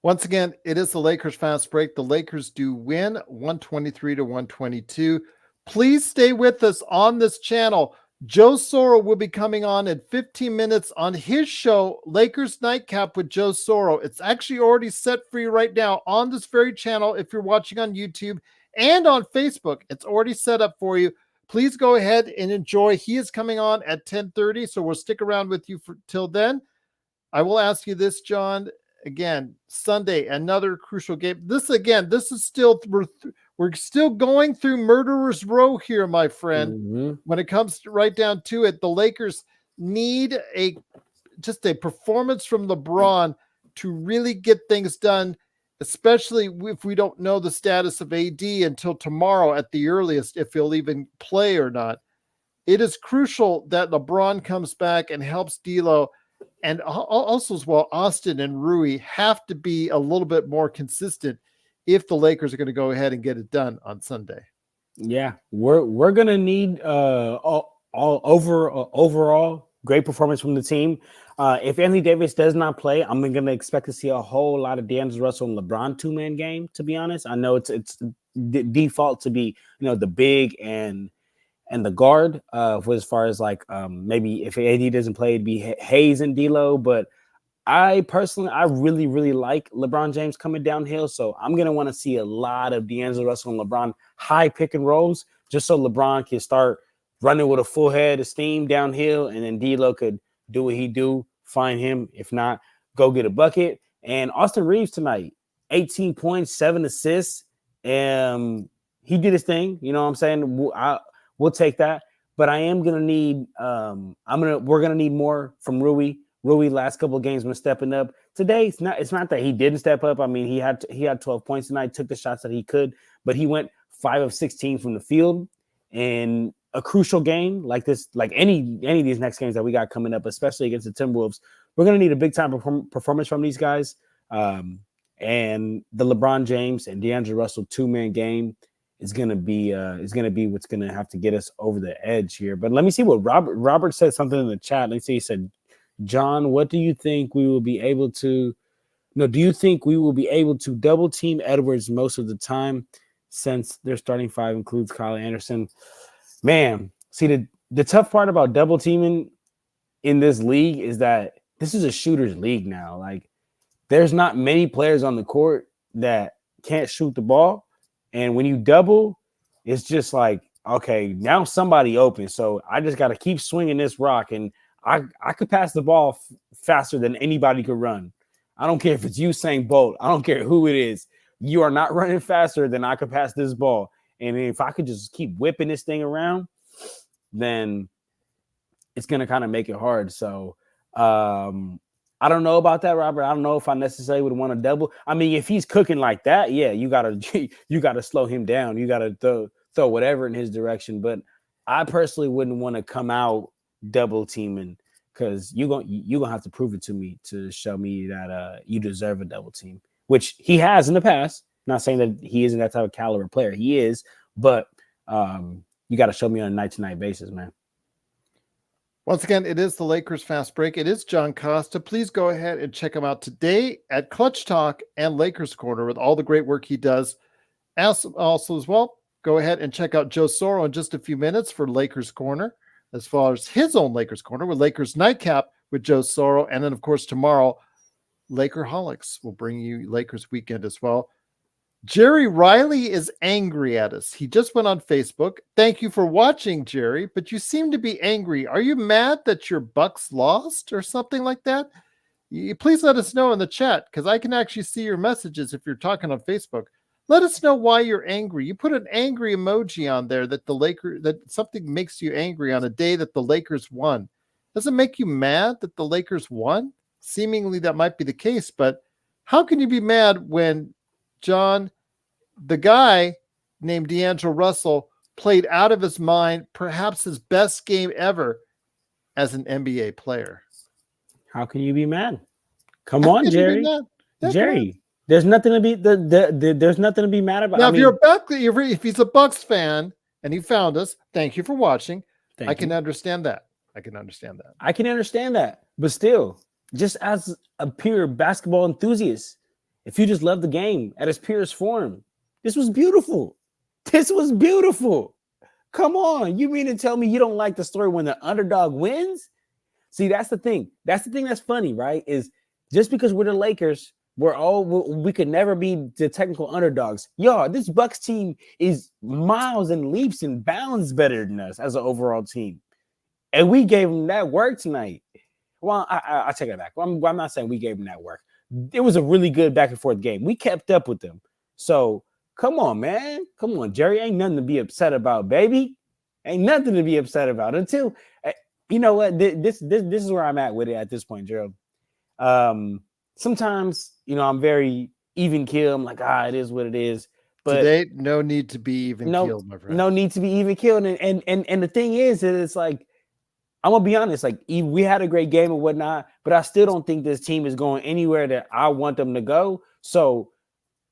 Once again, it is the Lakers fast break. The Lakers do win 123-122. Please stay with us on this channel. Joe Soro will be coming on in 15 minutes on his show, Lakers Nightcap with Joe Soro. It's actually already set for you right now on this very channel. If you're watching on YouTube and on Facebook, it's already set up for you. Please go ahead and enjoy. He is coming on at 10:30, so we'll stick around with you till then. I will ask you this, John. Again, Sunday, another crucial game. This is still, we're still going through Murderer's Row here, my friend. Mm-hmm. When it comes right down to it, the Lakers need just a performance from LeBron to really get things done, especially if we don't know the status of AD until tomorrow at the earliest, if he'll even play or not. It is crucial that LeBron comes back and helps D'Lo And also as well, Austin and Rui have to be a little bit more consistent if the Lakers are going to go ahead and get it done on Sunday. Yeah, we're gonna need overall great performance from the team. If Anthony Davis does not play, I'm gonna expect to see a whole lot of D'Angelo Russell and LeBron 2-man game. To be honest, I know it's default to be the big and the guard as far as like maybe if AD doesn't play, it'd be Hayes and D'Lo, but I really, really like LeBron James coming downhill. So I'm going to want to see a lot of D'Angelo Russell and LeBron high pick and rolls just so LeBron can start running with a full head of steam downhill. And then D'Lo could do what he do, find him. If not, go get a bucket. And Austin Reeves tonight, 18 points, 7 assists. He did his thing. You know what I'm saying? We'll take that. But I am going to need we're going to need more from Rui. Rui last couple of games been stepping up. Today, it's not that he didn't step up. I mean, he had 12 points tonight, took the shots that he could, but he went 5 of 16 from the field in a crucial game like this, like any of these next games that we got coming up, especially against the Timberwolves. We're going to need a big time performance from these guys. And the LeBron James and D'Angelo Russell 2-man game is going to be what's going to have to get us over the edge here. But let me see what Robert said something in the chat. Let's see. He said, John, what do you think we will be able to do you think we will be able to double team Edwards most of the time since their starting 5 includes Kyle Anderson? Man, see, the tough part about double teaming in this league is that this is a shooter's league now. Like, there's not many players on the court that can't shoot the ball. And when you double, it's just like, okay, now somebody open. So I just got to keep swinging this rock, and I could pass the ball faster than anybody could run. I don't care if it's Usain Bolt. I don't care who it is. You are not running faster than I could pass this ball. And if I could just keep whipping this thing around, then it's going to kind of make it hard. So I don't know about that, Robert. I don't know if I necessarily would want to double. I mean, if he's cooking like that, yeah, you gotta slow him down. You gotta throw whatever in his direction. But I personally wouldn't want to come out double teaming, because you're gonna have to prove it to me to show me that you deserve a double team, which he has in the past. Not saying that he isn't that type of caliber player. He is, but you got to show me on a night-to-night basis, man. Once again, it is the Lakers Fast Break. It is John Costa. Please go ahead and check him out today at Clutch Talk and Lakers Corner with all the great work he does. Also as well, go ahead and check out Joe Soro in just a few minutes for Lakers Corner, as far as his own Lakers Corner with Lakers Nightcap with Joe Soro. And then, of course, tomorrow, Lakerholics will bring you Lakers Weekend as well. Jerry Riley is angry at us. He just went on Facebook. Thank you for watching, Jerry, but you seem to be angry. Are you mad that your Bucks lost or something like that? Please let us know in the chat, because I can actually see your messages if you're talking on Facebook. Let us know why you're angry. You put an angry emoji on there that something makes you angry on a day that the Lakers won. Does it make you mad that the Lakers won? Seemingly that might be the case, but how can you be mad when John, the guy named D'Angelo Russell, played out of his mind, perhaps his best game ever as an NBA player? How can you be mad? Come on, Jerry. Yeah, Jerry, there's nothing to be there's nothing to be mad about. Now, if he's a Bucks fan and he found us, thank you for watching. I can understand that. I can understand that. But still, just as a pure basketball enthusiast, if you just love the game at its purest form, this was beautiful. Come on. You mean to tell me you don't like the story when the underdog wins? See, that's the thing. That's the thing that's funny, right? Is just because we're the Lakers, we could never be the technical underdogs. Yo, this Bucks team is miles and leaps and bounds better than us as an overall team. And we gave them that work tonight. Well, I take it back. I'm not saying we gave them that work. It was a really good back and forth game. We kept up with them. So come on, man. Come on, Jerry. Ain't nothing to be upset about, baby. Ain't nothing to be upset about until, you know what? This is where I'm at with it at this point, Gerald. Sometimes, I'm very even keel. I'm like, it is what it is. But today, no need to be even keeled, my friend. No need to be even keeled. And the thing is that it's like, I'm gonna be honest, like we had a great game and whatnot, but I still don't think this team is going anywhere that I want them to go. So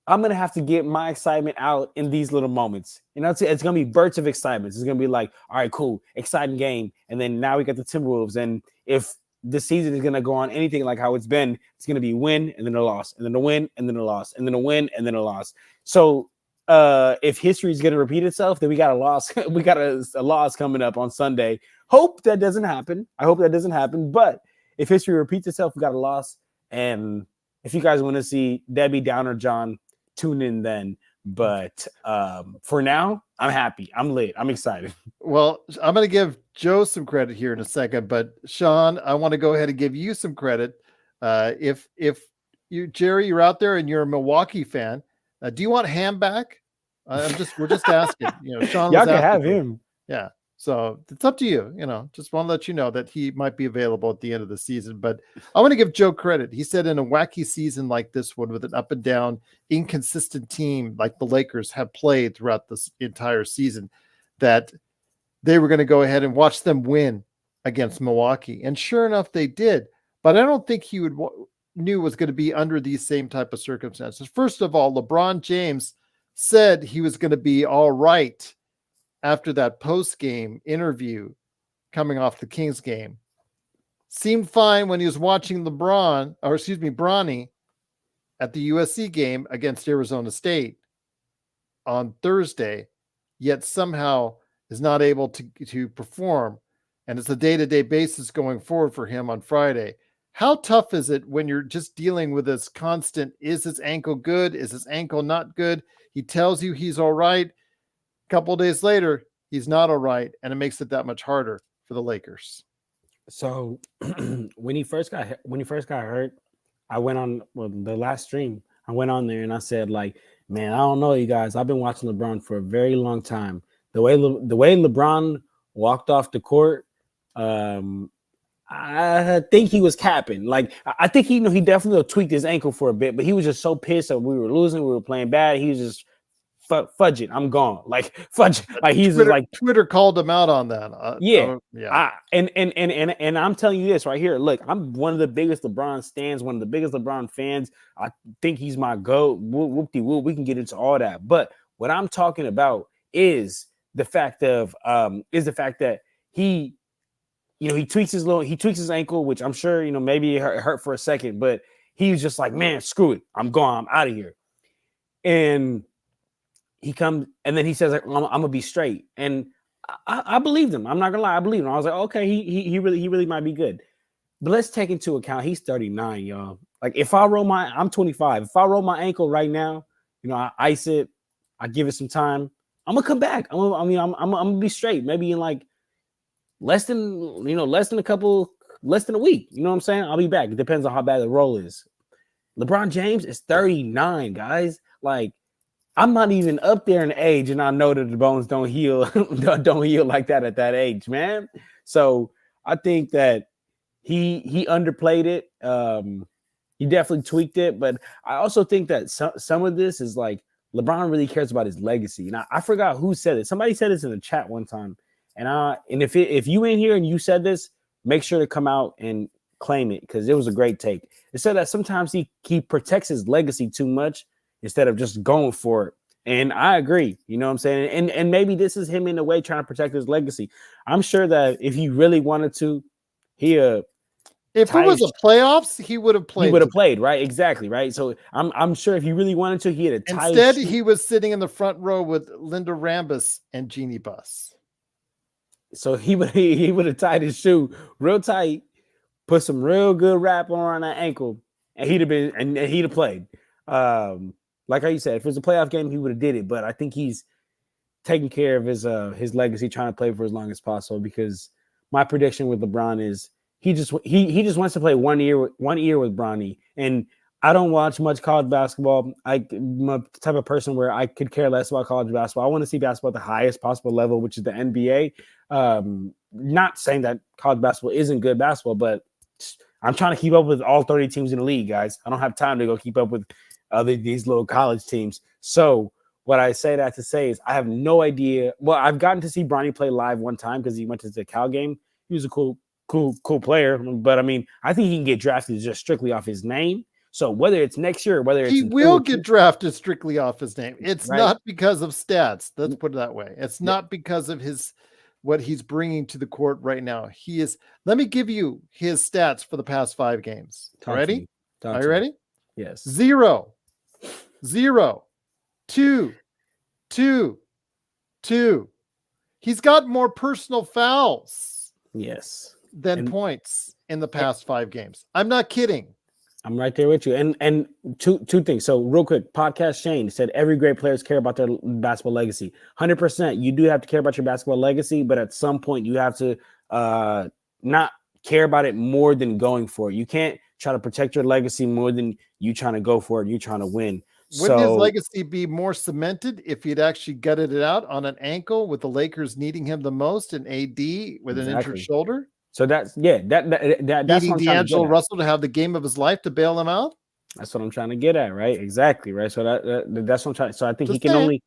I'm gonna have to get my excitement out in these little moments. You know, it's gonna be bursts of excitement. It's gonna be like, all right, cool, exciting game, and then now we got the Timberwolves. And if the season is gonna go on anything like how it's been, it's gonna be win and then a loss, and then a win and then a loss, and then a win and then a loss. So if history is gonna repeat itself, then we got a loss. We got a loss coming up on Sunday. Hope that doesn't happen. I hope that doesn't happen. But if history repeats itself, we got a loss. And if you guys want to see Debbie Downer John, tune in then. But for now, I'm happy. I'm lit. I'm excited. Well, I'm going to give Joe some credit here in a second, but Sean, I want to go ahead and give you some credit. If you, Jerry, you're out there and you're a Milwaukee fan, do you want Ham back? We're just asking. You know, Sean, y'all can have him. Yeah. So it's up to you. You know, just want to let you know that he might be available at the end of the season. But I want to give Joe credit. He said in a wacky season like this one, with an up and down, inconsistent team like the Lakers have played throughout this entire season, that they were going to go ahead and watch them win against Milwaukee. And sure enough, they did. But I don't think he knew it was going to be under these same type of circumstances. First of all, LeBron James said he was going to be all right after that post-game interview coming off the Kings game. Seemed fine when he was watching Bronny at the USC game against Arizona State on Thursday, yet somehow is not able to perform. And it's a day-to-day basis going forward for him on Friday. How tough is it when you're just dealing with this constant, is his ankle good? Is his ankle not good? He tells you he's all right. A couple of days later, he's not all right, and it makes it that much harder for the Lakers. So when he first got hurt, I went on the last stream. I went on there and I said, like, man, I don't know, you guys. I've been watching LeBron for a very long time. The way LeBron walked off the court, I think he was capping. Like, I think he definitely tweaked his ankle for a bit, but he was just so pissed that we were losing, we were playing bad. He was just fudge it, I'm gone. Like, fudge. Like, he's Twitter, just like, Twitter called him out on that. And I'm telling you this right here. Look, I'm one of the biggest LeBron stans, one of the biggest LeBron fans. I think he's my GOAT. Whoop-de-whoop. We can get into all that. But what I'm talking about is the fact that he, he tweaks his ankle, which I'm sure, maybe it hurt for a second, but he was just like, man, screw it. I'm gone. I'm out of here. And he comes and then he says, like, I'm gonna be straight. And I believed him. I'm not gonna lie, I believed him. I was like, okay, he really might be good. But let's take into account he's 39, y'all. Like, I'm 25. If I roll my ankle right now, I ice it, I give it some time, I'm gonna come back. I'm gonna be straight. Maybe in like less than a week. You know what I'm saying? I'll be back. It depends on how bad the roll is. LeBron James is 39, guys. Like, I'm not even up there in age, and I know that the bones don't heal like that at that age, man. So I think that he underplayed it. He definitely tweaked it, but I also think that some of this is like LeBron really cares about his legacy. And I forgot who said it. Somebody said this in the chat one time, and if you in here and you said this, make sure to come out and claim it, because it was a great take. It said that sometimes he protects his legacy too much instead of just going for it. And I agree, you know what I'm saying? And maybe this is him in a way trying to protect his legacy. I'm sure that if he really wanted to, if it was a playoffs, he would have played. He would have played, right? Exactly, right? So I'm sure if he really wanted to, he had a tie. Instead, he was sitting in the front row with Linda Rambis and Jeannie Buss. So he would have tied his shoe real tight, put some real good wrap on that ankle, and he'd have played. Like how you said, if it was a playoff game, he would have did it. But I think he's taking care of his legacy, trying to play for as long as possible. Because my prediction with LeBron is he just wants to play one year with Bronny. And I don't watch much college basketball. I'm a type of person where I could care less about college basketball. I want to see basketball at the highest possible level, which is the NBA. Not saying that college basketball isn't good basketball, but I'm trying to keep up with all 30 teams in the league, guys. I don't have time to go keep up with these little college teams. So what I say that to say is I have no idea. Well, I've gotten to see Bronny play live one time because he went to the Cal game, he was a cool player. But I mean, I think he can get drafted just strictly off his name. So whether it's next year, whether it's he will get drafted strictly off his name. It's right? not because of stats. Let's put it that way. It's not because of what he's bringing to the court right now. He is. Let me give you his stats for the past 5 games. Ready? Are you ready? Yes. 0, 0, 2, 2, 2. He's got more personal fouls. Yes. Than points in the past 5 games. I'm not kidding. I'm right there with you. And two things. So real quick, Podcast Shane said every great players care about their basketball legacy. 100%. You do have to care about your basketball legacy, but at some point you have to not care about it more than going for it. You can't try to protect your legacy more than you trying to go for it. You trying to win. Wouldn't his legacy be more cemented if he'd actually gutted it out on an ankle with the Lakers needing him the most and AD with an injured shoulder? So that's that's needing D'Angelo Russell to have the game of his life to bail him out. That's what I'm trying to get at, right? Exactly, right. So that's what I'm trying. So I think he could only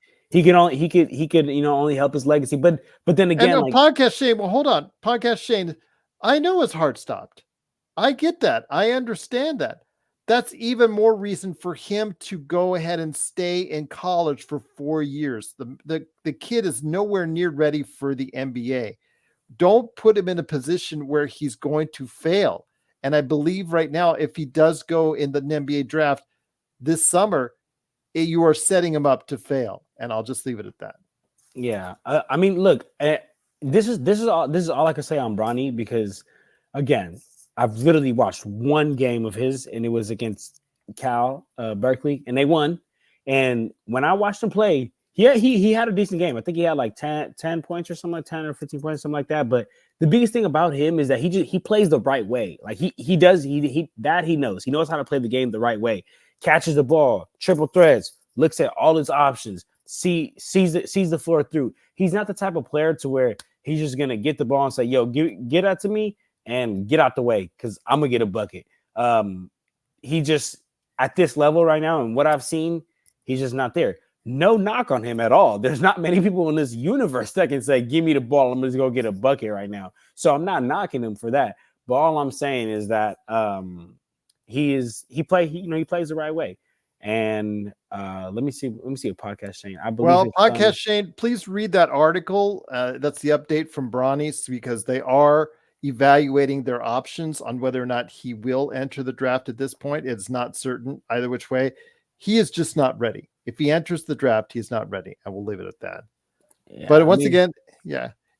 help his legacy. But then again, and Podcast Shane. Well, hold on, Podcast Shane. I know his heart stopped. I get that. I understand that. That's even more reason for him to go ahead and stay in college for 4 years. The kid is nowhere near ready for the NBA. Don't put him in a position where he's going to fail. And I believe right now, if he does go in the NBA draft this summer, you are setting him up to fail. And I'll just leave it at that. Yeah. I mean, look, this is all I can say on Bronny, because again, I've literally watched one game of his, and it was against Cal Berkeley, and they won. And when I watched him play, yeah, he had a decent game. I think he had like 10 points or something, like 10 or 15 points, something like that. But the biggest thing about him is that he plays the right way. Like he knows. He knows how to play the game the right way. Catches the ball, triple threats, looks at all his options, sees the floor through. He's not the type of player to where he's just gonna get the ball and say, "Yo, get that to me and get out the way because I'm gonna get a bucket." He just at this level right now, and what I've seen, he's just not there. No knock on him at all. There's not many people in this universe that can say, "Give me the ball, I'm just gonna go get a bucket right now." So I'm not knocking him for that. But all I'm saying is that he plays the right way. And let me see a Podcast Shane. I believe Podcast Shane, please read that article. That's the update from Bronny's, because they are evaluating their options on whether or not he will enter the draft at this point. It's not certain either which way. He is just not ready. If he enters the draft, he's not ready. I will leave it at that. Yeah, but once again,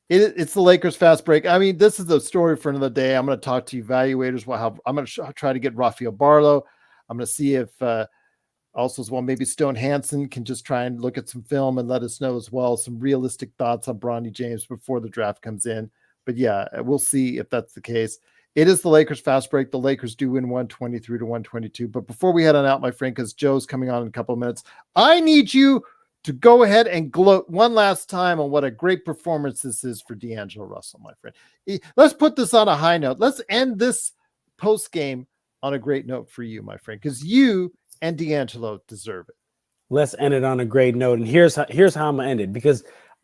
it's the Lakers fast break. I mean, this is a story for another day. I'm going to talk to evaluators. I'm going to try to get Rafael Barlow. I'm going to see if also as well, maybe Stone Hansen can just try and look at some film and let us know as well some realistic thoughts on Bronny James before the draft comes in. But yeah, we'll see if that's the case. It is the Lakers fast break. The Lakers do win 123-122. But before we head on out, my friend, because Joe's coming on in a couple of minutes, I need you to go ahead and gloat one last time on what a great performance this is for D'Angelo Russell, my friend. Let's put this on a high note. Let's end this post game on a great note for you, my friend, because you and D'Angelo deserve it. Let's end it on a great note. And here's how I'm going to end it, because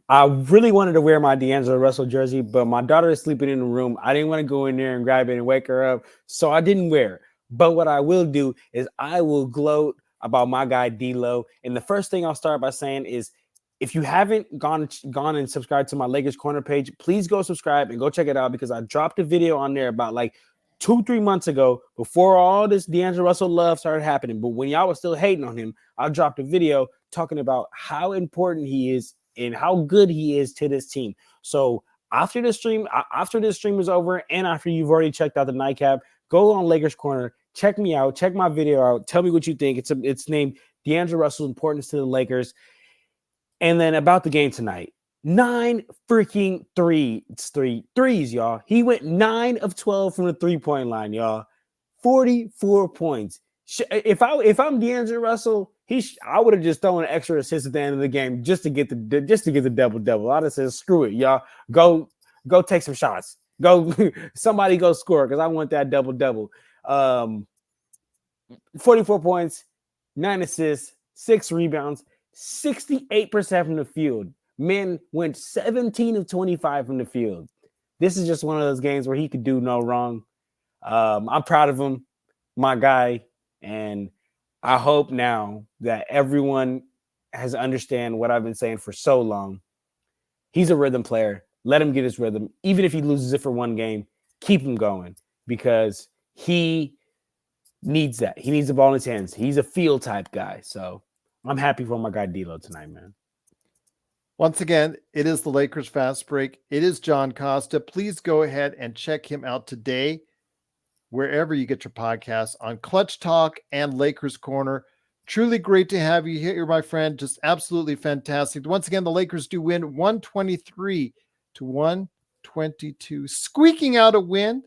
I really wanted to wear my D'Angelo Russell jersey, but my daughter is sleeping in the room. I didn't want to go in there and grab it and wake her up, so I didn't wear it. But what I will do is I will gloat about my guy D-Lo. And the first thing I'll start by saying is, if you haven't gone and subscribed to my Lakers Corner page, please go subscribe and go check it out, because I dropped a video on there about like 2-3 months ago, before all this D'Angelo Russell love started happening. But when y'all was still hating on him, I dropped a video talking about how important he is and how good he is to this team. So after this stream is over, and after you've already checked out the nightcap, go on Lakers Corner, check me out, check my video out, tell me what you think. It's named D'Angelo Russell's Importance to the Lakers. And then about the game tonight, 9 freaking threes, y'all. He went 9 of 12 from the 3-point line, y'all. 44 points. If I'm D'Angelo Russell, I would have just thrown an extra assist at the end of the game just to get the double. I'd have said, screw it, y'all. Go take some shots. Somebody go score, because I want that double. 44 points, 9 assists, 6 rebounds, 68% from the field. Men went 17 of 25 from the field. This is just one of those games where he could do no wrong. I'm proud of him, my guy, and I hope now that everyone has understand what I've been saying for so long. He's a rhythm player. Let him get his rhythm. Even if he loses it for one game, keep him going because he needs that. He needs the ball in his hands. He's a field type guy. So I'm happy for my guy D'Lo tonight, man. Once again, it is the Lakers Fast Break. It is John Costa. Please go ahead and check him out today, wherever you get your podcasts, on Clutch Talk and Lakers Corner. Truly great to have you here, my friend. Just absolutely fantastic. Once again, the Lakers do win 123-122, squeaking out a win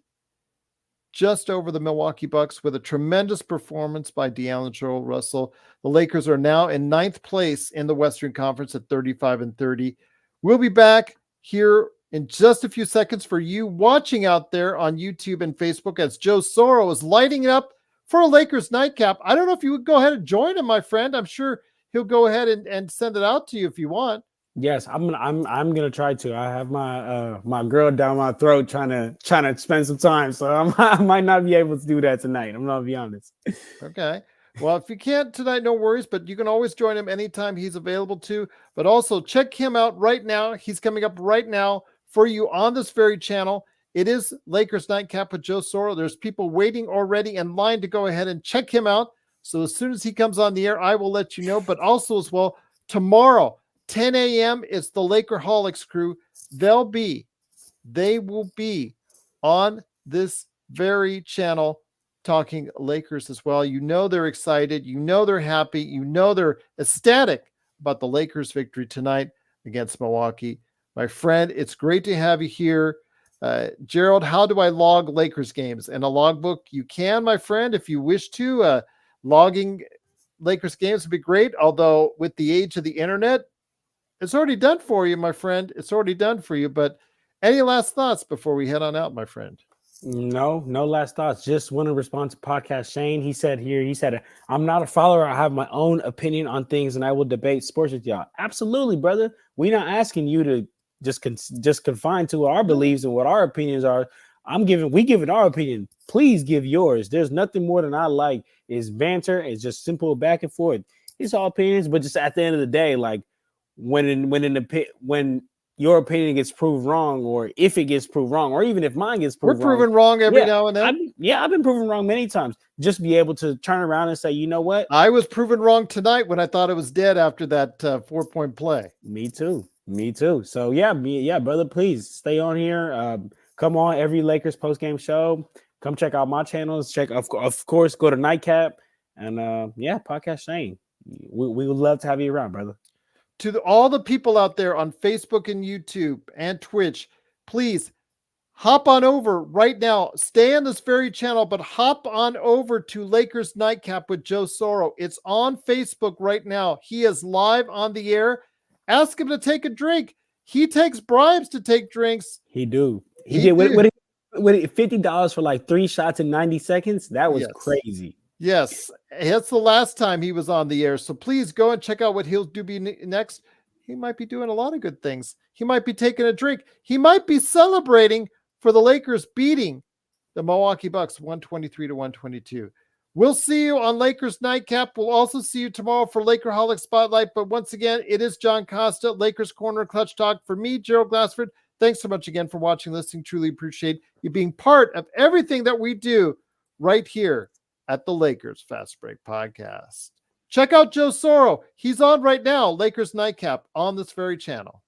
just over the Milwaukee Bucks with a tremendous performance by D'Angelo Russell. The Lakers are now in 9th place in the Western Conference at 35-30. We'll be back here in just a few seconds for you watching out there on YouTube and Facebook as Joe Soro is lighting it up for a Lakers nightcap. I don't know if you would go ahead and join him, my friend. I'm sure he'll go ahead and send it out to you if you want. Yes, I'm gonna try to. I have my my girl down my throat trying to spend some time, so I might not be able to do that tonight. I'm gonna be honest. Okay. Well, if you can't tonight, no worries, but you can always join him anytime he's available to. But also check him out right now. He's coming up right now for you on this very channel. It is Lakers Nightcap with Joe Soro. There's people waiting already in line to go ahead and check him out. So as soon as he comes on the air, I will let you know. But also as well, tomorrow, 10 a.m. is the Lakerholics crew. They will be on this very channel talking Lakers as well. You know they're excited. You know they're happy. You know they're ecstatic about the Lakers' victory tonight against Milwaukee. My friend, it's great to have you here. Gerald, how do I log Lakers games? In a logbook, you can, my friend, if you wish to. Logging Lakers games would be great, although with the age of the internet, it's already done for you, my friend. It's already done for you. But any last thoughts before we head on out, my friend? No last thoughts. Just want to respond to podcast Shane. He said, I'm not a follower. I have my own opinion on things and I will debate sports with y'all. Absolutely, brother. We're not asking you to just confine to our beliefs and what our opinions are. We giving our opinion. Please give yours. There's nothing more than I like is banter. It's just simple back and forth. It's all opinions, but just at the end of the day, like when your opinion gets proved wrong, or if it gets proved wrong, or even if mine gets proved wrong. We're proven wrong every now and then. I've been proven wrong many times. Just be able to turn around and say, you know what? I was proven wrong tonight when I thought it was dead after that 4-point play. Me too. So brother, please stay on here. Come on every Lakers post-game show. Come check out my channels. Of course, go to Nightcap and podcast Shane. We would love to have you around, brother. To all the people out there on Facebook and YouTube and Twitch, please hop on over right now. Stay on this very channel, but hop on over to Lakers Nightcap with Joe Soro. It's on Facebook right now. He is live on the air. Ask him to take a drink. He takes bribes to take drinks. He did. What $50 for like 3 shots in 90 seconds? That was crazy. Yes, that's the last time he was on the air. So please go and check out what he'll do next. He might be doing a lot of good things. He might be taking a drink. He might be celebrating for the Lakers beating the Milwaukee Bucks 123-122. We'll see you on Lakers Nightcap. We'll also see you tomorrow for Lakerholic Spotlight. But once again, it is John Costa, Lakers Corner Clutch Talk. For me, Gerald Glassford, thanks so much again for watching, listening. Truly appreciate you being part of everything that we do right here at the Lakers Fast Break Podcast. Check out Joe Soro. He's on right now, Lakers Nightcap on this very channel.